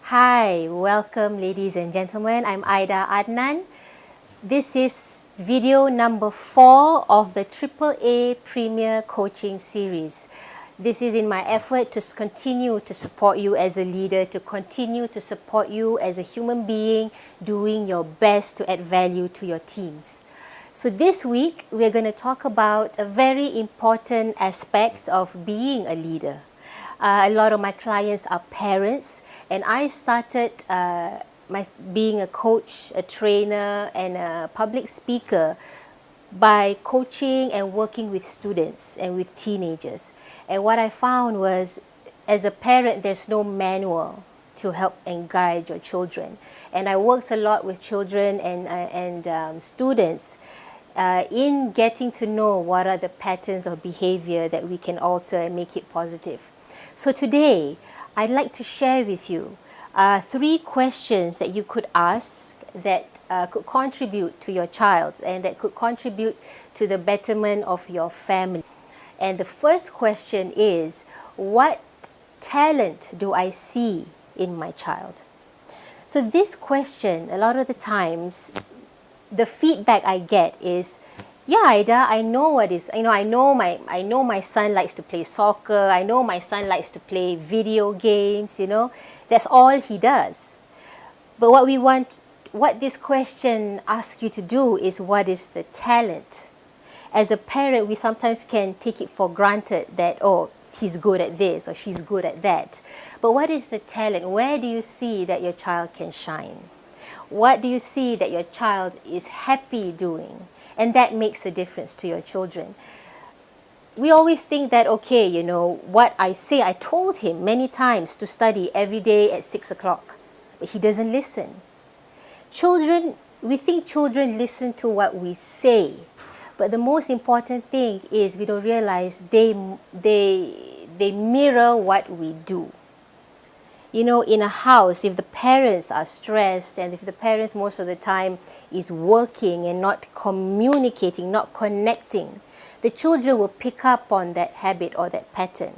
Hi, welcome ladies and gentlemen. I'm Aidaaadnan. This is video number 4 of the AAA Premier Coaching Series. This is in my effort to continue to support you as a leader, to continue to support you as a human being, doing your best to add value to your teams. So this week, we're going to talk about a very important aspect of being a leader. A lot of my clients are parents, and I started being a coach, a trainer, and a public speaker by coaching and working with students and with teenagers. And what I found was, as a parent, there's no manual to help and guide your children. And I worked a lot with children and students in getting to know what are the patterns of behavior that we can alter and make it positive. So today, I'd like to share with you 3 questions that you could ask that could contribute to your child and that could contribute to the betterment of your family. And the first question is, what talent do I see in my child? So this question, a lot of the times, the feedback I get is, yeah, Aida, I know what is, I know my son likes to play soccer. I know my son likes to play video games, That's all he does. But what this question asks you to do is, what is the talent? As a parent, we sometimes can take it for granted that, oh, he's good at this or she's good at that. But what is the talent? Where do you see that your child can shine? What do you see that your child is happy doing? And that makes a difference to your children. We always think that, okay, what I say, I told him many times to study every day at 6 o'clock, but he doesn't listen. We think children listen to what we say, but the most important thing is we don't realize they mirror what we do. In a house, if the parents are stressed and if the parents most of the time is working and not communicating, not connecting, the children will pick up on that habit or that pattern.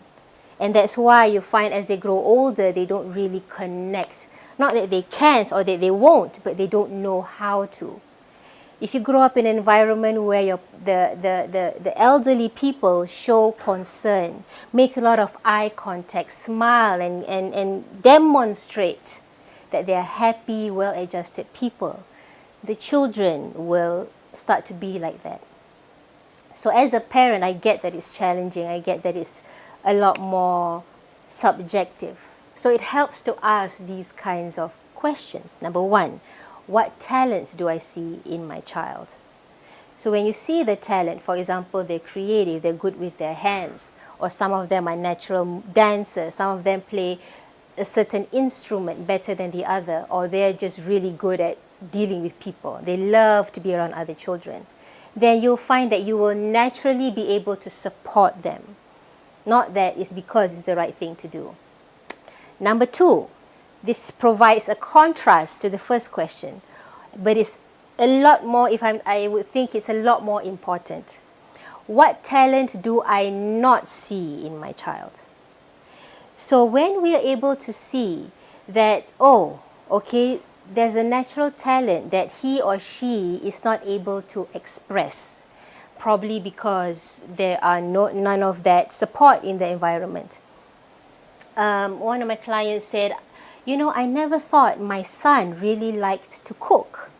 And that's why you find as they grow older, they don't really connect. Not that they can't or that they won't, but they don't know how to. If you grow up in an environment where the elderly people show concern, make a lot of eye contact, smile and demonstrate that they are happy, well-adjusted people, the children will start to be like that. So as a parent, I get that it's challenging. I get that it's a lot more subjective. So it helps to ask these kinds of questions. Number 1, what talents do I see in my child? So when you see the talent, for example, they're creative, they're good with their hands, or some of them are natural dancers, some of them play a certain instrument better than the other, or they're just really good at dealing with people. They love to be around other children. Then you'll find that you will naturally be able to support them. Not that it's because it's the right thing to do. Number 2, this provides a contrast to the first question, but it's a lot more, I would think it's a lot more important. What talent do I not see in my child? So when we are able to see that, oh, okay, there's a natural talent that he or she is not able to express, probably because there are none of that support in the environment. One of my clients said, I never thought my son really liked to cook.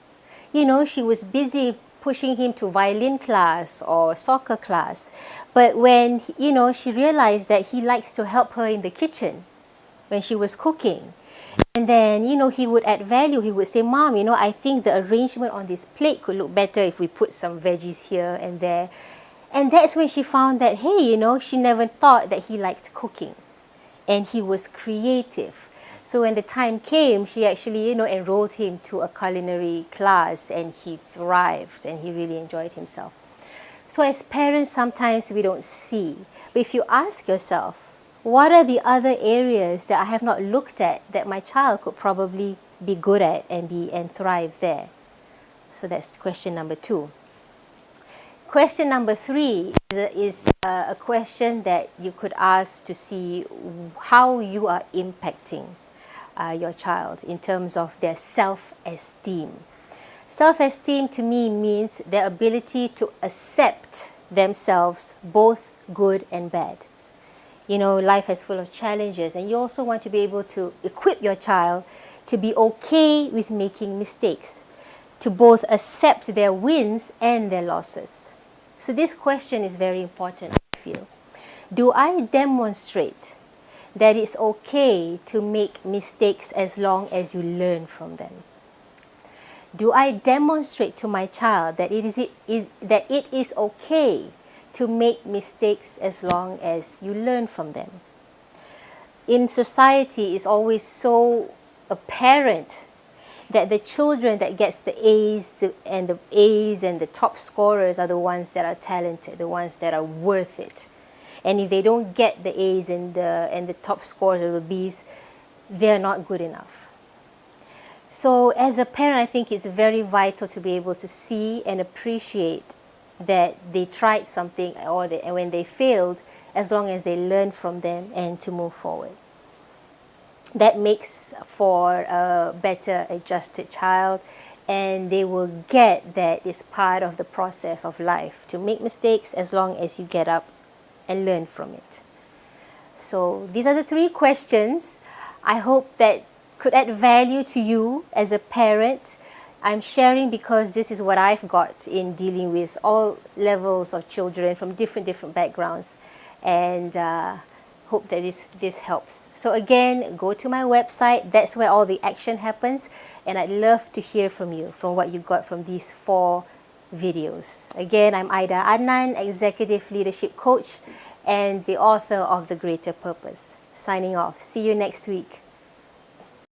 She was busy pushing him to violin class or soccer class. But when, she realized that he likes to help her in the kitchen when she was cooking. And then, he would add value. He would say, Mom, I think the arrangement on this plate could look better if we put some veggies here and there. And that's when she found that, hey, she never thought that he liked cooking. And he was creative. So when the time came, she actually, enrolled him to a culinary class, and he thrived and he really enjoyed himself. So as parents, sometimes we don't see. But if you ask yourself, what are the other areas that I have not looked at that my child could probably be good at and thrive there? So that's question number 2. Question number 3 is a question that you could ask to see how you are impacting your child in terms of their self-esteem. Self-esteem to me means their ability to accept themselves, both good and bad. You know, life is full of challenges, and you also want to be able to equip your child to be okay with making mistakes, to both accept their wins and their losses. So this question is very important, I feel. Do I demonstrate that it's okay to make mistakes as long as you learn from them? Do I demonstrate to my child that it is okay to make mistakes as long as you learn from them? In society, it's always so apparent that the children that gets the A's and the top scorers are the ones that are talented, the ones that are worth it. And if they don't get the A's and the top scores or the B's, they're not good enough. So as a parent, I think it's very vital to be able to see and appreciate that they tried something and when they failed, as long as they learn from them and to move forward. That makes for a better adjusted child, and they will get that it's part of the process of life to make mistakes as long as you get up and learn from it. So these are the 3 questions. I hope that could add value to you as a parent. I'm sharing because this is what I've got in dealing with all levels of children from different backgrounds, and hope that this helps. So again, go to my website. That's where all the action happens, and I'd love to hear from you, from what you got from these 4 videos. Again, I'm Aidaaadnan, Executive Leadership Coach and the author of The Greater Purpose. Signing off. See you next week.